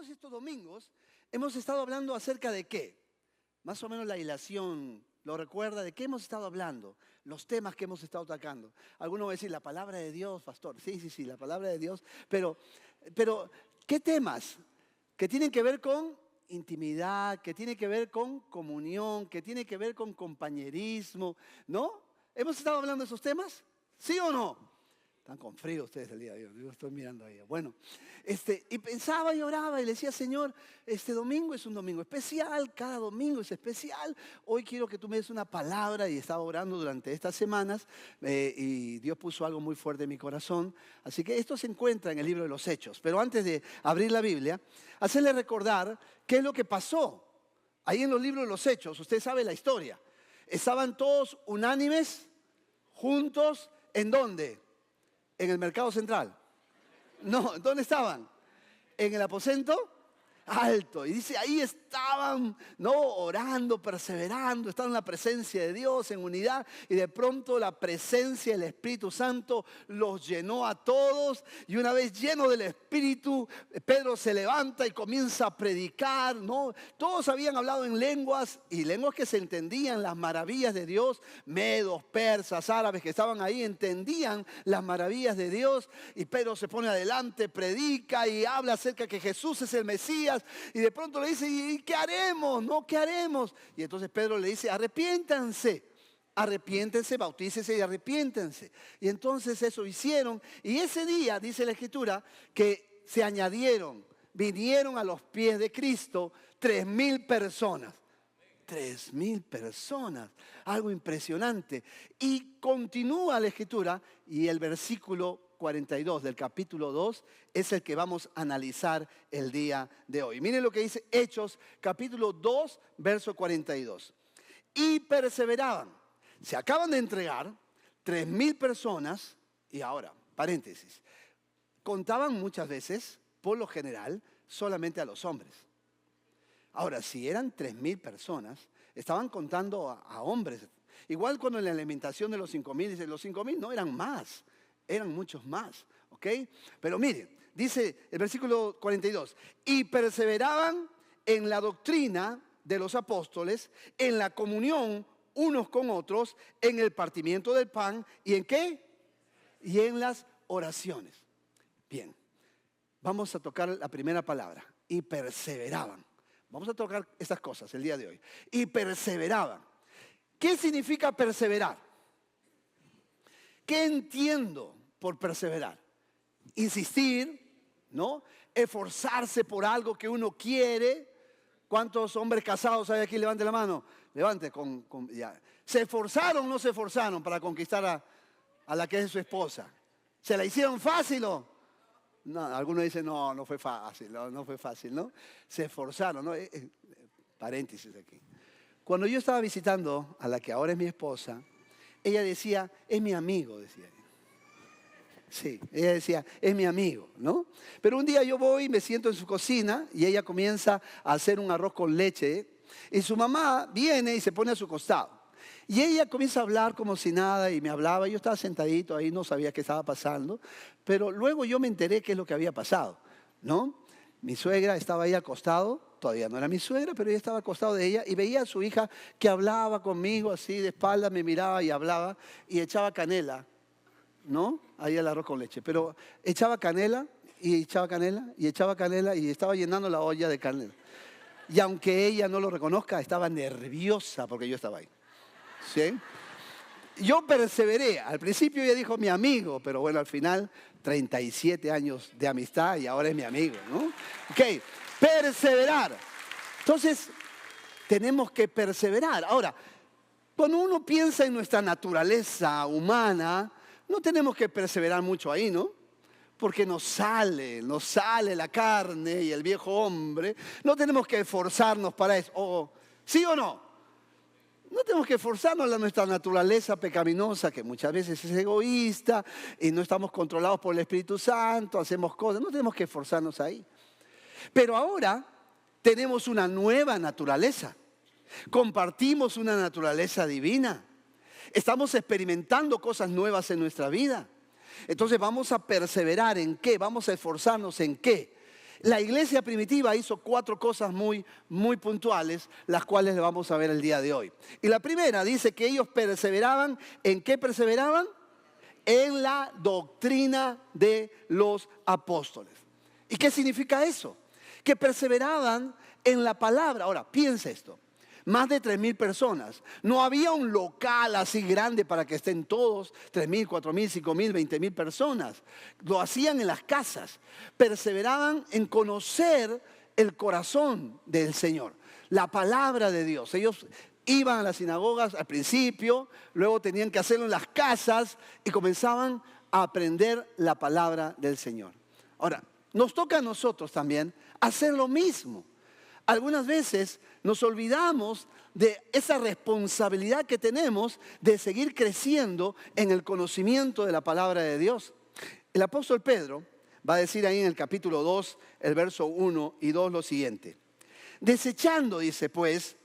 todos estos domingos hemos estado hablando acerca de qué. Más o menos la hilación, ¿lo recuerda? ¿De qué hemos estado hablando? Los temas que hemos estado tocando. Alguno va a decir, la palabra de Dios, pastor. Sí, la palabra de Dios. Pero ¿qué temas? Que tienen que ver con intimidad, que tienen que ver con comunión, que tienen que ver con compañerismo, ¿no? ¿Hemos estado hablando de esos temas? ¿Sí o no? Están con frío ustedes el día de hoy, yo estoy mirando ahí. Bueno, y pensaba y oraba y le decía, Señor, este domingo es un domingo especial, cada domingo es especial. Hoy quiero que tú me des una palabra, y estaba orando durante estas semanas y Dios puso algo muy fuerte en mi corazón. Así que esto se encuentra en el libro de los Hechos. Pero antes de abrir la Biblia, hacerle recordar qué es lo que pasó ahí en los libros de los Hechos. Usted sabe la historia. Estaban todos unánimes, juntos, ¿en dónde? ¿En el mercado central? No, ¿dónde estaban? ¿En el aposento alto? Y dice, ahí estaban, ¿no? Orando, perseverando, estaban en la presencia de Dios, en unidad. Y de pronto la presencia del Espíritu Santo los llenó a todos. Y una vez lleno del Espíritu, Pedro se levanta y comienza a predicar, ¿no? Todos habían hablado en lenguas, y lenguas que se entendían, las maravillas de Dios. Medos, persas, árabes que estaban ahí entendían las maravillas de Dios. Y Pedro se pone adelante, predica y habla acerca de que Jesús es el Mesías. Y de pronto le dice, ¿y qué haremos? ¿No? ¿Qué haremos? Y entonces Pedro le dice, arrepiéntanse, bautícense y arrepiéntanse. Y entonces eso hicieron. Y ese día, dice la Escritura, que se vinieron a los pies de Cristo 3,000 personas. 3,000 personas, algo impresionante. Y continúa la Escritura, y el versículo 42 del capítulo 2 es el que vamos a analizar el día de hoy. Miren lo que dice Hechos, capítulo 2, verso 42. Y perseveraban. Se acaban de entregar 3,000 personas, y ahora, paréntesis, contaban muchas veces, por lo general, solamente a los hombres. Ahora, si eran 3,000 personas, estaban contando a hombres. Igual cuando en la alimentación de los 5,000, dicen, los 5,000 no eran más, eran muchos más, ¿ok? Pero miren, dice el versículo 42, y perseveraban en la doctrina de los apóstoles, en la comunión unos con otros, en el partimiento del pan, ¿y en qué? Y en las oraciones. Bien, vamos a tocar la primera palabra, y perseveraban. Vamos a tocar estas cosas el día de hoy. Y perseveraban. ¿Qué significa perseverar? ¿Qué entiendo por perseverar? Insistir, ¿no? Esforzarse por algo que uno quiere. ¿Cuántos hombres casados hay aquí? Levante la mano. Levante. Ya. ¿Se esforzaron o no se esforzaron para conquistar a la que es su esposa? ¿Se la hicieron fácil o? No, algunos dicen, no fue fácil, no fue fácil, ¿no? Se esforzaron, ¿no? Paréntesis aquí. Cuando yo estaba visitando a la que ahora es mi esposa, ella decía, es mi amigo, decía ella. Sí, ella decía, es mi amigo, ¿no? Pero un día yo voy y me siento en su cocina y ella comienza a hacer un arroz con leche y su mamá viene y se pone a su costado. Y ella comienza a hablar como si nada y me hablaba. Yo estaba sentadito ahí, no sabía qué estaba pasando. Pero luego yo me enteré qué es lo que había pasado, ¿no? Mi suegra estaba ahí al costado, todavía no era mi suegra, pero ella estaba al costado de ella y veía a su hija que hablaba conmigo así de espalda, me miraba y hablaba y echaba canela, ¿no? Ahí el arroz con leche. Pero echaba canela y echaba canela y echaba canela y estaba llenando la olla de canela. Y aunque ella no lo reconozca, estaba nerviosa porque yo estaba ahí. ¿Sí? Yo perseveré. Al principio ella dijo mi amigo, pero bueno, al final 37 años de amistad y ahora es mi amigo, ¿no? Ok, perseverar. Entonces, tenemos que perseverar. Ahora, cuando uno piensa en nuestra naturaleza humana, no tenemos que perseverar mucho ahí, ¿no? Porque nos sale la carne y el viejo hombre. No tenemos que esforzarnos para eso. ¿Sí o no? No tenemos que esforzarnos en nuestra naturaleza pecaminosa, que muchas veces es egoísta y no estamos controlados por el Espíritu Santo, hacemos cosas, no tenemos que esforzarnos ahí. Pero ahora tenemos una nueva naturaleza, compartimos una naturaleza divina, estamos experimentando cosas nuevas en nuestra vida. Entonces vamos a perseverar ¿en qué? Vamos a esforzarnos ¿en qué? La iglesia primitiva hizo 4 cosas muy, muy puntuales, las cuales le vamos a ver el día de hoy. Y la primera dice que ellos perseveraban. ¿En qué perseveraban? En la doctrina de los apóstoles. ¿Y qué significa eso? Que perseveraban en la palabra. Ahora, piensa esto. Más de 3,000 personas. No había un local así grande para que estén todos, 3,000, 4,000, 5,000, 20,000 personas. Lo hacían en las casas. Perseveraban en conocer el corazón del Señor, la palabra de Dios. Ellos iban a las sinagogas al principio, luego tenían que hacerlo en las casas y comenzaban a aprender la palabra del Señor. Ahora, nos toca a nosotros también hacer lo mismo. Algunas veces nos olvidamos de esa responsabilidad que tenemos de seguir creciendo en el conocimiento de la palabra de Dios. El apóstol Pedro va a decir ahí en el capítulo 2, el verso 1 y 2 lo siguiente. Desechando, dice pues,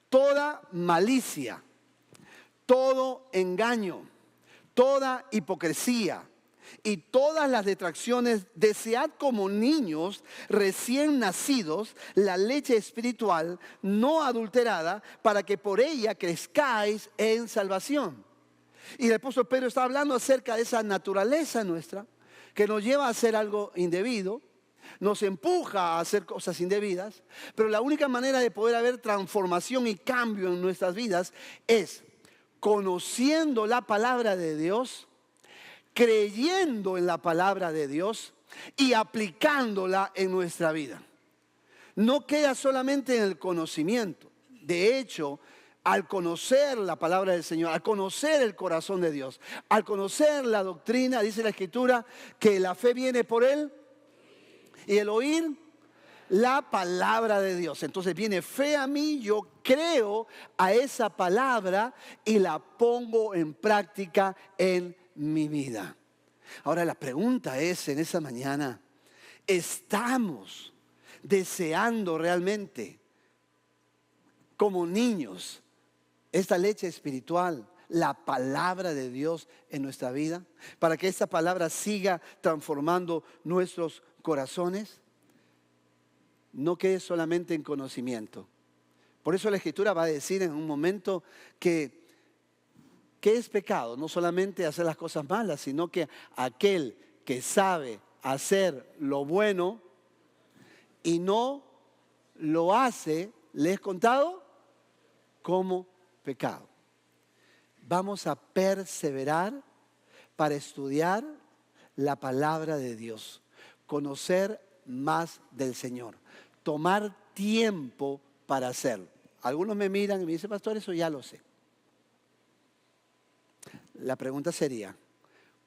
toda malicia, todo engaño, toda hipocresía y todas las detracciones, desead como niños recién nacidos la leche espiritual no adulterada, para que por ella crezcáis en salvación. Y el apóstol Pedro está hablando acerca de esa naturaleza nuestra que nos lleva a hacer algo indebido, nos empuja a hacer cosas indebidas, pero la única manera de poder haber transformación y cambio en nuestras vidas es conociendo la palabra de Dios, creyendo en la palabra de Dios y aplicándola en nuestra vida. No queda solamente en el conocimiento. De hecho, al conocer la palabra del Señor, al conocer el corazón de Dios, al conocer la doctrina, dice la Escritura que la fe viene por él y el oír la palabra de Dios. Entonces viene fe a mí, yo creo a esa palabra y la pongo en práctica en mi vida. Ahora la pregunta es en esa mañana, ¿estamos deseando realmente como niños esta leche espiritual, la palabra de Dios en nuestra vida, para que esta palabra siga transformando nuestros corazones? No quede solamente en conocimiento. Por eso la Escritura va a decir en un momento que es pecado, no solamente hacer las cosas malas, sino que aquel que sabe hacer lo bueno y no lo hace, le es contado como pecado. Vamos a perseverar para estudiar la palabra de Dios, conocer más del Señor, tomar tiempo para hacerlo. Algunos me miran y me dicen, pastor, eso ya lo sé. La pregunta sería,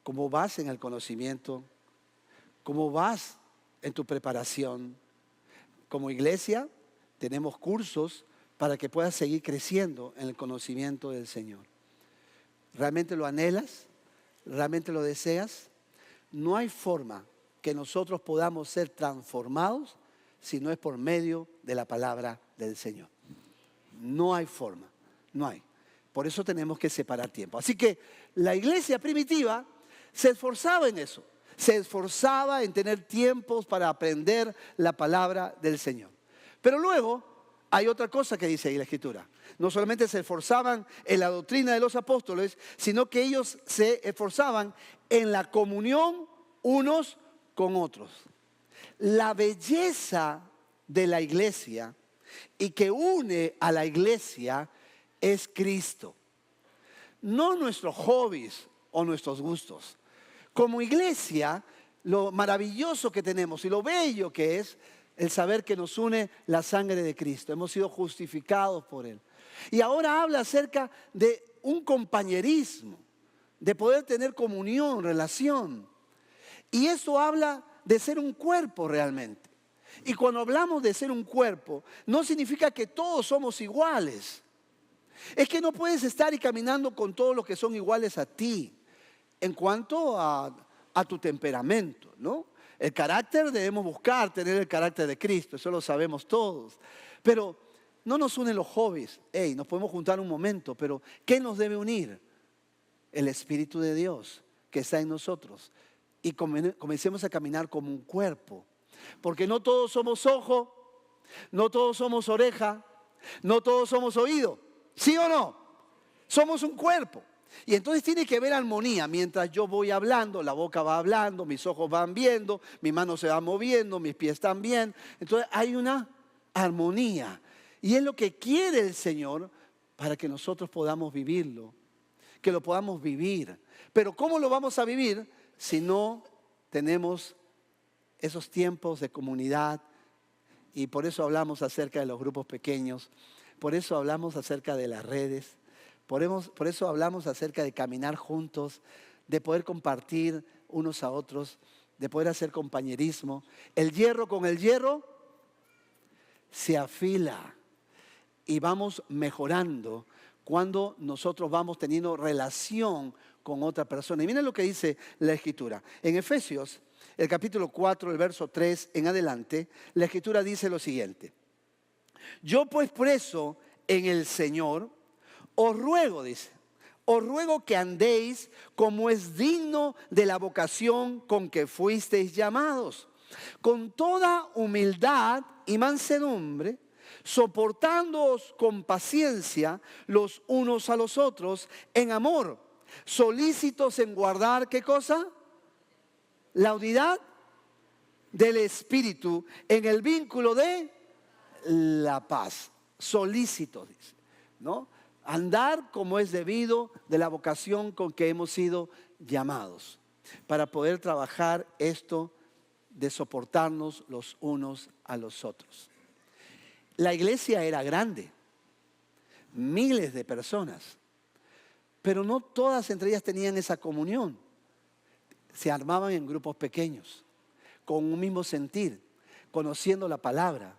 ¿cómo vas en el conocimiento? ¿Cómo vas en tu preparación? Como iglesia tenemos cursos para que puedas seguir creciendo en el conocimiento del Señor. ¿Realmente lo anhelas? ¿Realmente lo deseas? No hay forma que nosotros podamos ser transformados si no es por medio de la palabra del Señor. No hay forma, no hay. Por eso tenemos que separar tiempo. Así que la iglesia primitiva se esforzaba en eso. Se esforzaba en tener tiempos para aprender la palabra del Señor. Pero luego hay otra cosa que dice ahí la Escritura. No solamente se esforzaban en la doctrina de los apóstoles, sino que ellos se esforzaban en la comunión unos con otros. La belleza de la iglesia y que une a la iglesia es Cristo. No nuestros hobbies o nuestros gustos. Como iglesia, lo maravilloso que tenemos y lo bello que es el saber que nos une la sangre de Cristo. Hemos sido justificados por Él. Y ahora habla acerca de un compañerismo, de poder tener comunión, relación. Y eso habla de ser un cuerpo realmente. Y cuando hablamos de ser un cuerpo, no significa que todos somos iguales. Es que no puedes estar y caminando con todos los que son iguales a ti en cuanto a tu temperamento, ¿no? El carácter debemos buscar tener el carácter de Cristo, eso lo sabemos todos. Pero no nos unen los hobbies. Nos podemos juntar un momento, pero ¿qué nos debe unir? El Espíritu de Dios que está en nosotros. Y comencemos a caminar como un cuerpo. Porque no todos somos ojo, no todos somos oreja, no todos somos oído. ¿Sí o no? Somos un cuerpo. Y entonces tiene que haber armonía. Mientras yo voy hablando, la boca va hablando, mis ojos van viendo, mis manos se van moviendo, mis pies también. Entonces hay una armonía. Y es lo que quiere el Señor para que nosotros podamos vivirlo, que lo podamos vivir. Pero ¿cómo lo vamos a vivir si no tenemos esos tiempos de comunidad? Y por eso hablamos acerca de los grupos pequeños, por eso hablamos acerca de las redes, por eso hablamos acerca de caminar juntos, de poder compartir unos a otros, de poder hacer compañerismo. El hierro con el hierro se afila y vamos mejorando cuando nosotros vamos teniendo relación con otra persona. Y miren lo que dice la Escritura. En Efesios, el capítulo 4, el verso 3 en adelante, la Escritura dice lo siguiente. Yo pues preso en el Señor, os ruego, dice, os ruego que andéis como es digno de la vocación con que fuisteis llamados, con toda humildad y mansedumbre, soportándoos con paciencia los unos a los otros en amor, solícitos en guardar, ¿qué cosa? La unidad del Espíritu en el vínculo de la paz. Solícitos, dice, ¿no? Andar como es debido de la vocación con que hemos sido llamados, para poder trabajar esto de soportarnos los unos a los otros. La iglesia era grande, miles de personas, pero no todas entre ellas tenían esa comunión. Se armaban en grupos pequeños, con un mismo sentir, conociendo la palabra.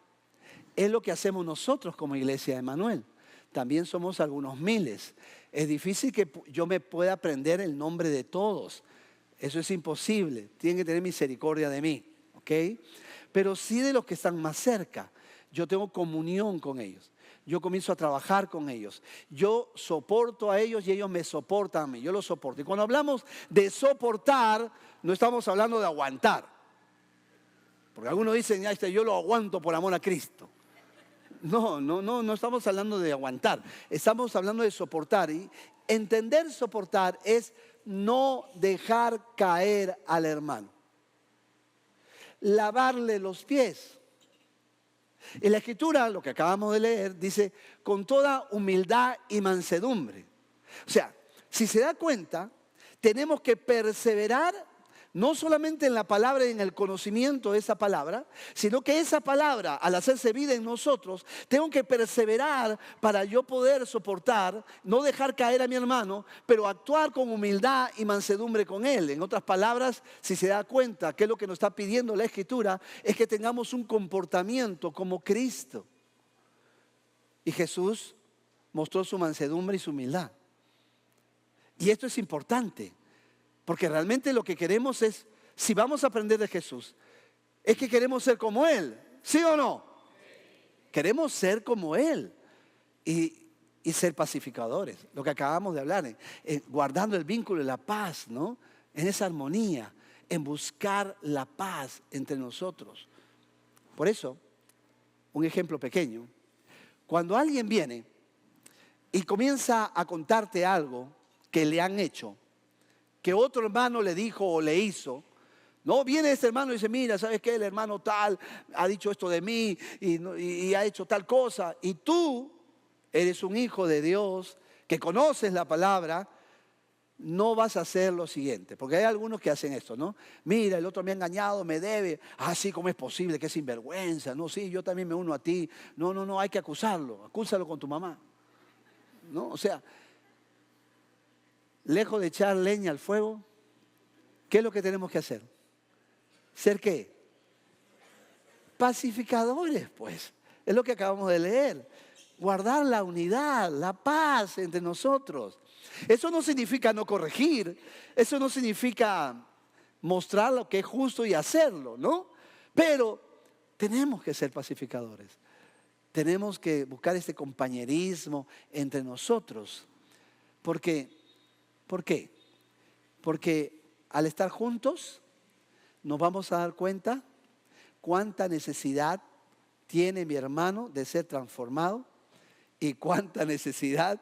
Es lo que hacemos nosotros como iglesia de Emanuel. También somos algunos miles. Es difícil que yo me pueda aprender el nombre de todos. Eso es imposible. Tienen que tener misericordia de mí, ¿ok? Pero sí de los que están más cerca. Yo tengo comunión con ellos. Yo comienzo a trabajar con ellos. Yo soporto a ellos y ellos me soportan a mí. Yo los soporto. Y cuando hablamos de soportar, no estamos hablando de aguantar. Porque algunos dicen, ya yo lo aguanto por amor a Cristo. No estamos hablando de aguantar. Estamos hablando de soportar. Y entender soportar es no dejar caer al hermano. Lavarle los pies. En la Escritura, lo que acabamos de leer, dice, con toda humildad y mansedumbre. O sea, si se da cuenta, tenemos que perseverar no solamente en la palabra y en el conocimiento de esa palabra, sino que esa palabra, al hacerse vida en nosotros, tengo que perseverar para yo poder soportar, no dejar caer a mi hermano, pero actuar con humildad y mansedumbre con él. En otras palabras, si se da cuenta que es lo que nos está pidiendo la Escritura, es que tengamos un comportamiento como Cristo. Y Jesús mostró su mansedumbre y su humildad. Y esto es importante. Porque realmente lo que queremos es, si vamos a aprender de Jesús, es que queremos ser como Él. ¿Sí o no? Queremos ser como Él y ser pacificadores. Lo que acabamos de hablar, guardando el vínculo de la paz, ¿no? En esa armonía, en buscar la paz entre nosotros. Por eso, un ejemplo pequeño. Cuando alguien viene y comienza a contarte algo que le han hecho, que otro hermano le dijo o le hizo, no, viene ese hermano y dice, mira, ¿sabes qué? El hermano tal ha dicho esto de mí y ha hecho tal cosa. Y tú eres un hijo de Dios que conoces la palabra, no vas a hacer lo siguiente. Porque hay algunos que hacen esto, ¿no? Mira, el otro me ha engañado, me debe. Ah, sí, ¿cómo es posible? Que es sinvergüenza. No, sí, yo también me uno a ti. No, hay que acusarlo. Acúsalo con tu mamá. ¿No? O sea, lejos de echar leña al fuego, ¿qué es lo que tenemos que hacer? ¿Ser qué? Pacificadores, pues. Es lo que acabamos de leer. Guardar la unidad, la paz entre nosotros. Eso no significa no corregir. Eso no significa mostrar lo que es justo y hacerlo, ¿no? Pero tenemos que ser pacificadores. Tenemos que buscar este compañerismo entre nosotros. ¿Por qué? Porque al estar juntos nos vamos a dar cuenta cuánta necesidad tiene mi hermano de ser transformado y cuánta necesidad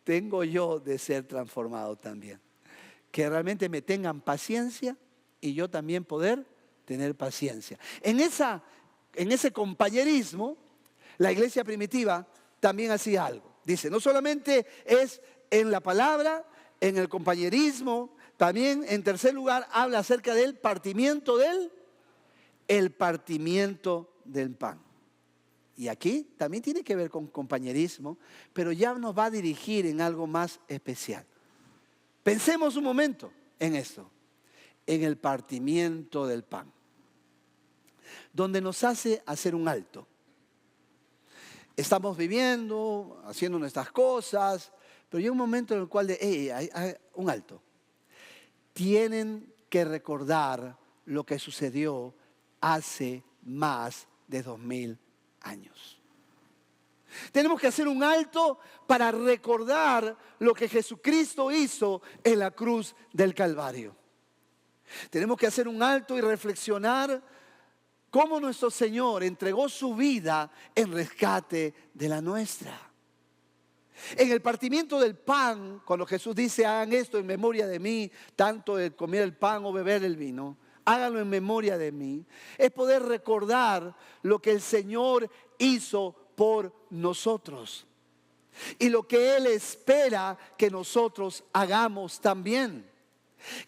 tengo yo de ser transformado también. Que realmente me tengan paciencia y yo también poder tener paciencia. En ese compañerismo, la iglesia primitiva también hacía algo. Dice, no solamente es en la palabra, en el compañerismo, también en tercer lugar habla acerca del partimiento del pan. Y aquí también tiene que ver con compañerismo, pero ya nos va a dirigir en algo más especial. Pensemos un momento en esto, en el partimiento del pan, donde nos hace hacer un alto. Estamos viviendo, haciendo nuestras cosas, pero llega un momento en el cual hay un alto. Tienen que recordar lo que sucedió hace más de 2000 años. Tenemos que hacer un alto para recordar lo que Jesucristo hizo en la cruz del Calvario. Tenemos que hacer un alto y reflexionar cómo nuestro Señor entregó su vida en rescate de la nuestra. En el partimiento del pan, cuando Jesús dice, hagan esto en memoria de mí, tanto de comer el pan o beber el vino, háganlo en memoria de mí, es poder recordar lo que el Señor hizo por nosotros y lo que Él espera que nosotros hagamos también.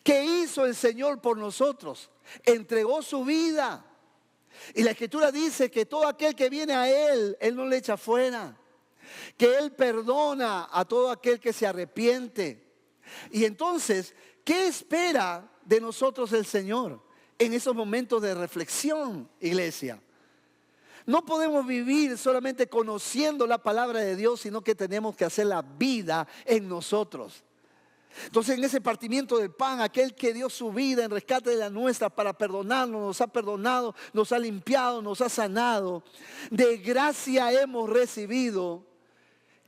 ¿Qué hizo el Señor por nosotros? Entregó su vida. Y la Escritura dice que todo aquel que viene a Él, Él no le echa fuera. Que Él perdona a todo aquel que se arrepiente. Y entonces, ¿qué espera de nosotros el Señor en esos momentos de reflexión, iglesia? No podemos vivir solamente conociendo la palabra de Dios, sino que tenemos que hacer la vida en nosotros. Entonces, en ese partimiento del pan, aquel que dio su vida en rescate de la nuestra para perdonarnos, nos ha perdonado, nos ha limpiado, nos ha sanado. De gracia hemos recibido.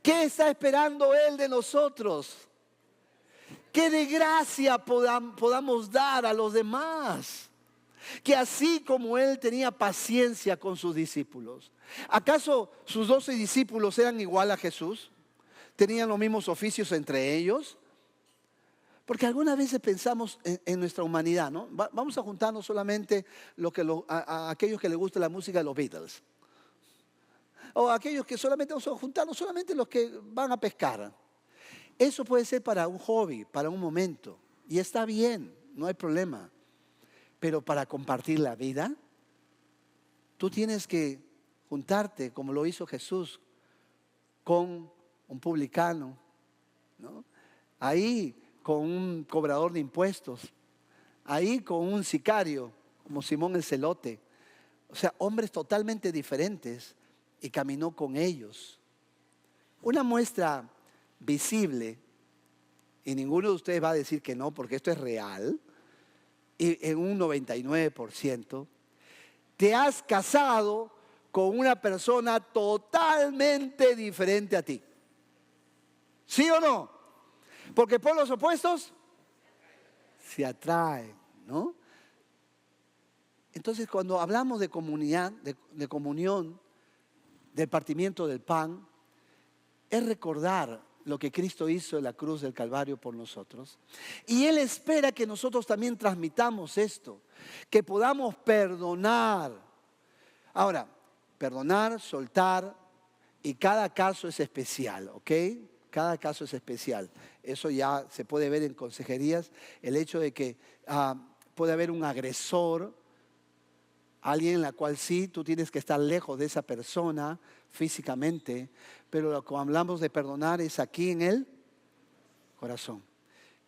¿Qué está esperando Él de nosotros? Que de gracia podamos dar a los demás. Que así como Él tenía paciencia con sus discípulos. ¿Acaso sus 12 discípulos eran igual a Jesús? ¿Tenían los mismos oficios entre ellos? Porque algunas veces pensamos en nuestra humanidad, ¿no? Vamos a juntarnos solamente a aquellos que les gusta la música de los Beatles. O aquellos que solamente vamos a juntarnos, solamente los que van a pescar. Eso puede ser para un hobby, para un momento. Y está bien, no hay problema. Pero para compartir la vida, tú tienes que juntarte, como lo hizo Jesús, con un publicano, ¿no? Ahí con un cobrador de impuestos, ahí con un sicario, como Simón el Celote. O sea, hombres totalmente diferentes, y caminó con ellos. Una muestra visible, y ninguno de ustedes va a decir que no, porque esto es real, y en un 99%, te has casado con una persona totalmente diferente a ti. ¿Sí o no? Porque por los opuestos se atraen, ¿no? Entonces, cuando hablamos de comunidad, de comunión, del partimiento del pan, es recordar lo que Cristo hizo en la cruz del Calvario por nosotros. Y Él espera que nosotros también transmitamos esto, que podamos perdonar. Ahora, perdonar, soltar, y cada caso es especial, ¿ok? Cada caso es especial. Eso ya se puede ver en consejerías, el hecho de que puede haber un agresor, alguien en la cual sí, tú tienes que estar lejos de esa persona físicamente, pero lo que hablamos de perdonar es aquí en el corazón.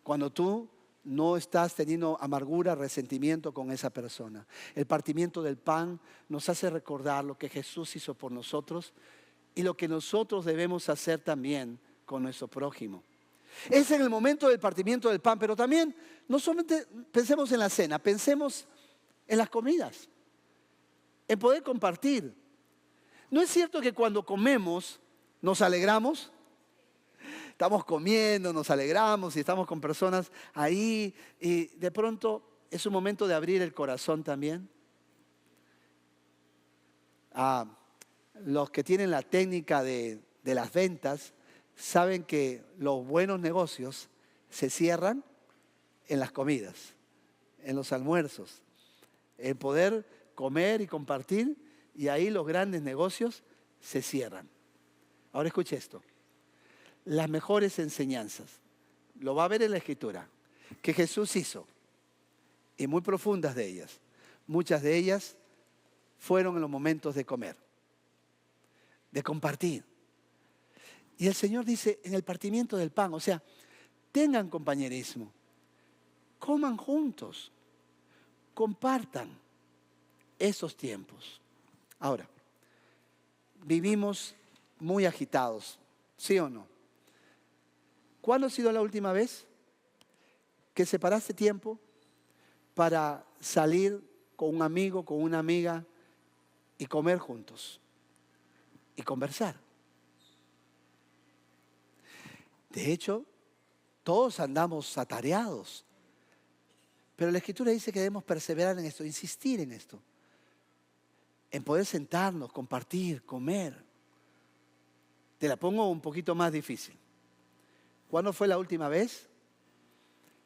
Cuando tú no estás teniendo amargura, resentimiento con esa persona. El partimiento del pan nos hace recordar lo que Jesús hizo por nosotros y lo que nosotros debemos hacer también con nuestro prójimo. Es en el momento del partimiento del pan, pero también no solamente pensemos en la cena, pensemos en las comidas. En poder compartir. ¿No es cierto que cuando comemos nos alegramos? Estamos comiendo, nos alegramos y estamos con personas ahí y de pronto es un momento de abrir el corazón también. Ah, los que tienen la técnica de las ventas saben que los buenos negocios se cierran en las comidas, en los almuerzos, en poder comer y compartir, y ahí los grandes negocios se cierran. Ahora escuche esto. Las mejores enseñanzas, lo va a ver en la Escritura, que Jesús hizo, y muy profundas de ellas, muchas de ellas fueron en los momentos de comer, de compartir. Y el Señor dice, en el partimiento del pan, o sea, tengan compañerismo, coman juntos, compartan esos tiempos. Ahora, vivimos muy agitados, ¿sí o no? ¿Cuándo ha sido la última vez que separaste tiempo para salir con un amigo, con una amiga y comer juntos y conversar? De hecho, todos andamos atareados, pero la Escritura dice que debemos perseverar en esto, insistir en esto, en poder sentarnos, compartir, comer. Te la pongo un poquito más difícil. ¿Cuándo fue la última vez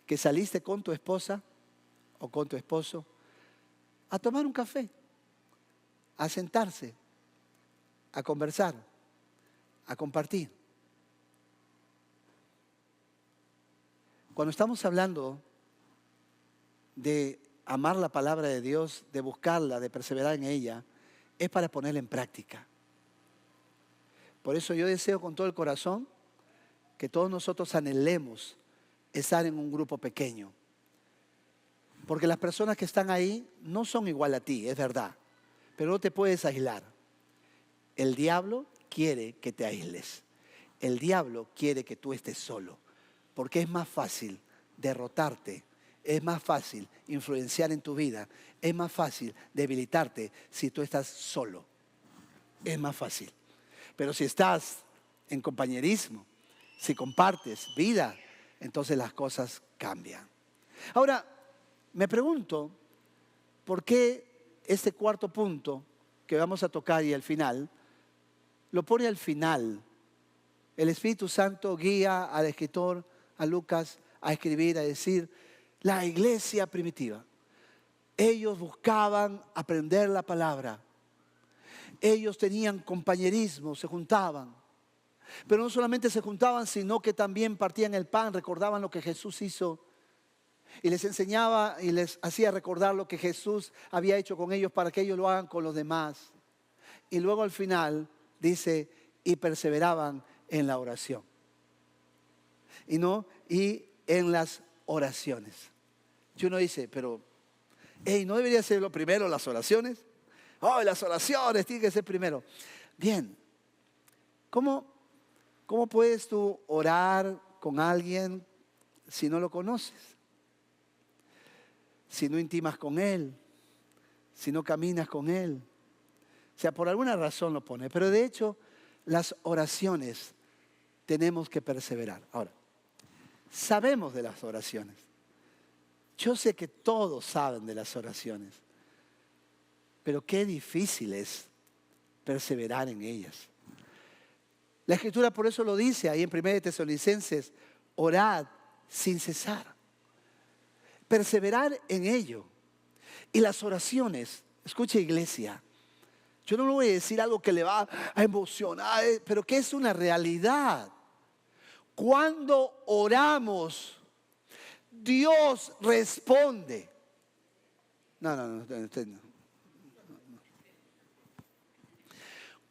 que saliste con tu esposa o con tu esposo a tomar un café, a sentarse, a conversar, a compartir? Cuando estamos hablando de amar la palabra de Dios, de buscarla, de perseverar en ella, es para ponerla en práctica. Por eso yo deseo con todo el corazón que todos nosotros anhelemos estar en un grupo pequeño. Porque las personas que están ahí no son igual a ti, es verdad, pero no te puedes aislar. El diablo quiere que te aísles. El diablo quiere que tú estés solo, porque es más fácil derrotarte, es más fácil influenciar en tu vida, es más fácil debilitarte si tú estás solo. Es más fácil. Pero si estás en compañerismo, si compartes vida, entonces las cosas cambian. Ahora, me pregunto, ¿por qué este cuarto punto que vamos a tocar y al final, lo pone al final? El Espíritu Santo guía al escritor, a Lucas, a escribir, a decir, la iglesia primitiva. Ellos buscaban aprender la palabra. Ellos tenían compañerismo, se juntaban. Pero no solamente se juntaban, sino que también partían el pan, recordaban lo que Jesús hizo. Y les enseñaba y les hacía recordar lo que Jesús había hecho con ellos para que ellos lo hagan con los demás. Y luego al final dice, y perseveraban en la oración. Y en las oraciones. Y uno dice, pero, ¿no debería ser lo primero las oraciones? Las oraciones tienen que ser primero. Bien, ¿cómo puedes tú orar con alguien si no lo conoces? Si no intimas con él, si no caminas con él. O sea, por alguna razón lo pone. Pero de hecho, las oraciones tenemos que perseverar. Ahora, sabemos de las oraciones. Yo sé que todos saben de las oraciones. Pero qué difícil es perseverar en ellas. La Escritura por eso lo dice ahí en 1 Tesalonicenses, orad sin cesar. Perseverar en ello. Y las oraciones, escuche iglesia, yo no le voy a decir algo que le va a emocionar, pero que es una realidad. Cuando oramos, Dios responde. No.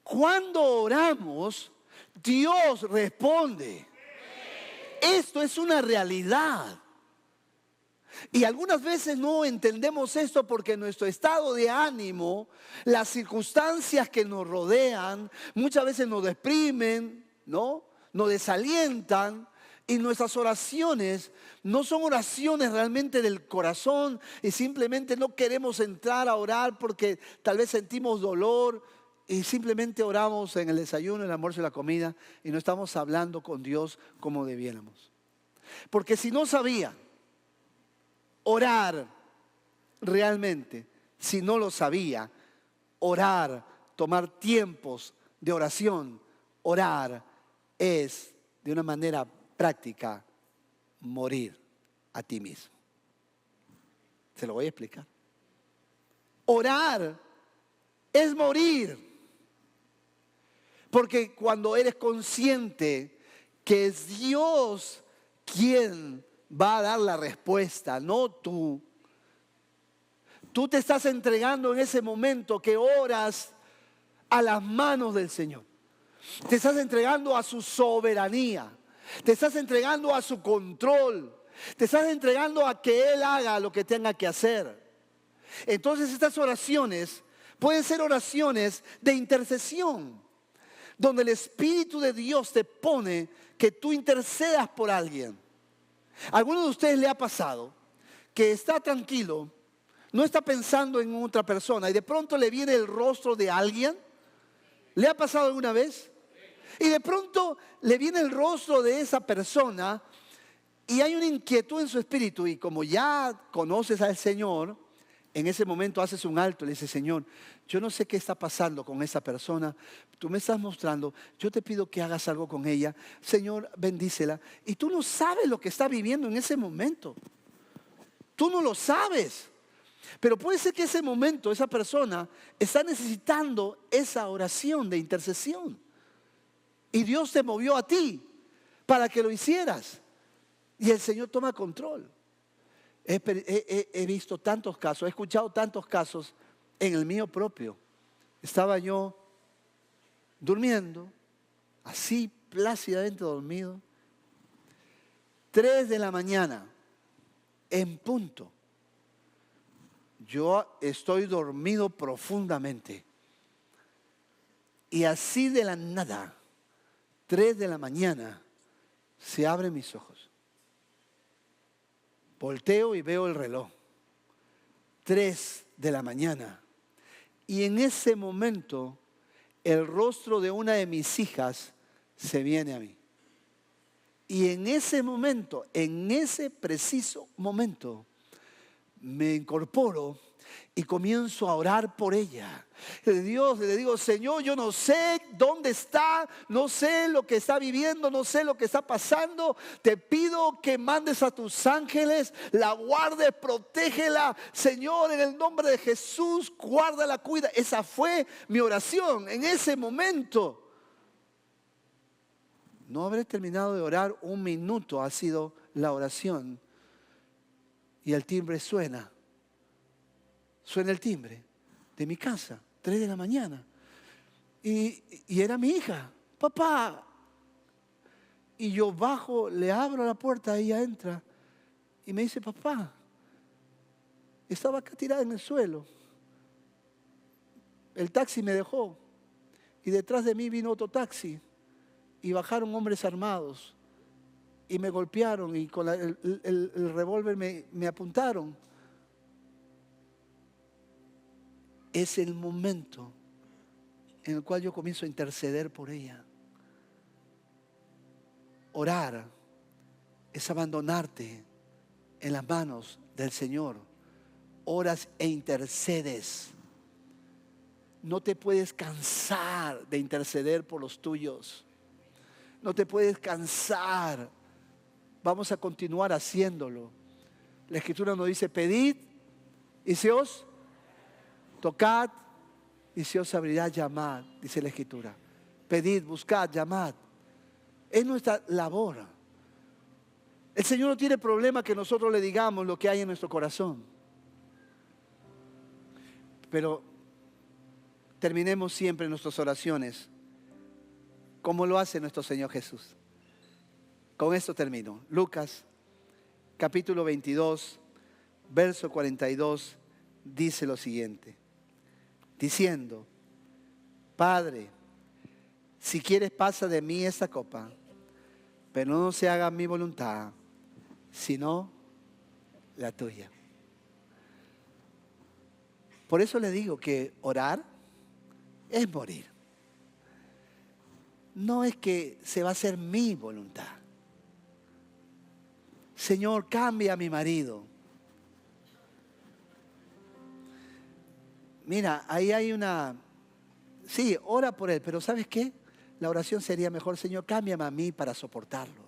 Cuando oramos, Dios responde. Esto es una realidad. Y algunas veces no entendemos esto porque nuestro estado de ánimo, las circunstancias que nos rodean, muchas veces nos deprimen, ¿no? Nos desalientan. Y nuestras oraciones no son oraciones realmente del corazón y simplemente no queremos entrar a orar porque tal vez sentimos dolor y simplemente oramos en el desayuno, el almuerzo y la comida y no estamos hablando con Dios como debiéramos. Porque si no sabía orar realmente, si no lo sabía, orar tomar tiempos de oración, orar es de una manera práctica morir a ti mismo. Se lo voy a explicar. Orar es morir. Porque cuando eres consciente que es Dios quien va a dar la respuesta, no tú. Tú te estás entregando en ese momento que oras a las manos del Señor. Te estás entregando a su soberanía. Te estás entregando a su control. Te estás entregando a que Él haga lo que tenga que hacer. Entonces estas oraciones pueden ser oraciones de intercesión, donde el Espíritu de Dios te pone que tú intercedas por alguien. ¿A alguno de ustedes le ha pasado que está tranquilo, no está pensando en otra persona y de pronto le viene el rostro de alguien? ¿Le ha pasado alguna vez? Y de pronto le viene el rostro de esa persona y hay una inquietud en su espíritu, y como ya conoces al Señor, en ese momento haces un alto y le dices: Señor, yo no sé qué está pasando con esa persona, tú me estás mostrando, yo te pido que hagas algo con ella, Señor, bendícela. Y tú no sabes lo que está viviendo en ese momento, tú no lo sabes, pero puede ser que ese momento, esa persona está necesitando esa oración de intercesión, y Dios te movió a ti para que lo hicieras, y el Señor toma control. He visto tantos casos, he escuchado tantos casos en el mío propio. Estaba yo durmiendo, así plácidamente dormido, 3 de la mañana, en punto. Yo estoy dormido profundamente. Y así de la nada, 3 de la mañana, se abren mis ojos. Volteo y veo el reloj. 3 de la mañana. Y en ese momento, el rostro de una de mis hijas se viene a mí. Y en ese momento, en ese preciso momento, me incorporo y comienzo a orar por ella. Dios, le digo: Señor, yo no sé dónde está, no sé lo que está viviendo, no sé lo que está pasando. Te pido que mandes a tus ángeles, la guardes, protégela, Señor, en el nombre de Jesús, guárdala, cuida. Esa fue mi oración en ese momento. No habré terminado de orar 1 minuto, ha sido la oración, y el timbre suena. Suena el timbre de mi casa, 3 de la mañana. Y era mi hija: papá. Y yo bajo, le abro la puerta, ella entra y me dice: papá, estaba acá tirada en el suelo. El taxi me dejó y detrás de mí vino otro taxi y bajaron hombres armados y me golpearon y con el revólver me apuntaron. Es el momento en el cual yo comienzo a interceder por ella. Orar es abandonarte en las manos del Señor. Oras e intercedes. No te puedes cansar de interceder por los tuyos. No te puedes cansar. Vamos a continuar haciéndolo. La Escritura nos dice: pedid y se os tocad y se os abrirá. Llamad, dice la Escritura. Pedid, buscad, llamad. Es nuestra labor. El Señor no tiene problema que nosotros le digamos lo que hay en nuestro corazón. Pero terminemos siempre nuestras oraciones como lo hace nuestro Señor Jesús. Con esto termino. Lucas capítulo 22, verso 42, dice lo siguiente: diciendo: Padre, si quieres, pasa de mí esta copa, pero no se haga mi voluntad, sino la tuya. Por eso le digo que orar es morir. No es que se va a hacer mi voluntad. Señor, cambia a mi marido. Mira, ahí hay una Sí, ora por él, pero ¿sabes qué? La oración sería mejor, Señor, cámbiame a mí para soportarlo.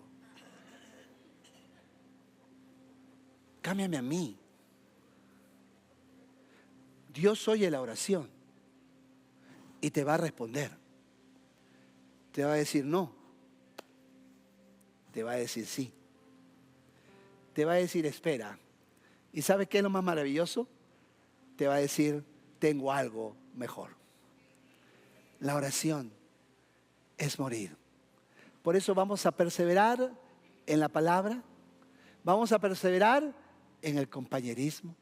Cámbiame a mí. Dios oye la oración y te va a responder. Te va a decir no. Te va a decir sí. Te va a decir espera. ¿Y sabes qué es lo más maravilloso? Te va a decir tengo algo mejor. La oración es morir. Por eso vamos a perseverar en la palabra. Vamos a perseverar en el compañerismo.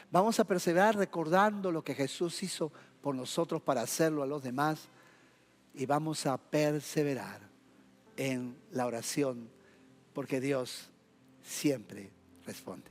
Vamos a perseverar recordando lo que Jesús hizo por nosotros para hacerlo a los demás. Y vamos a perseverar en la oración porque Dios siempre responde.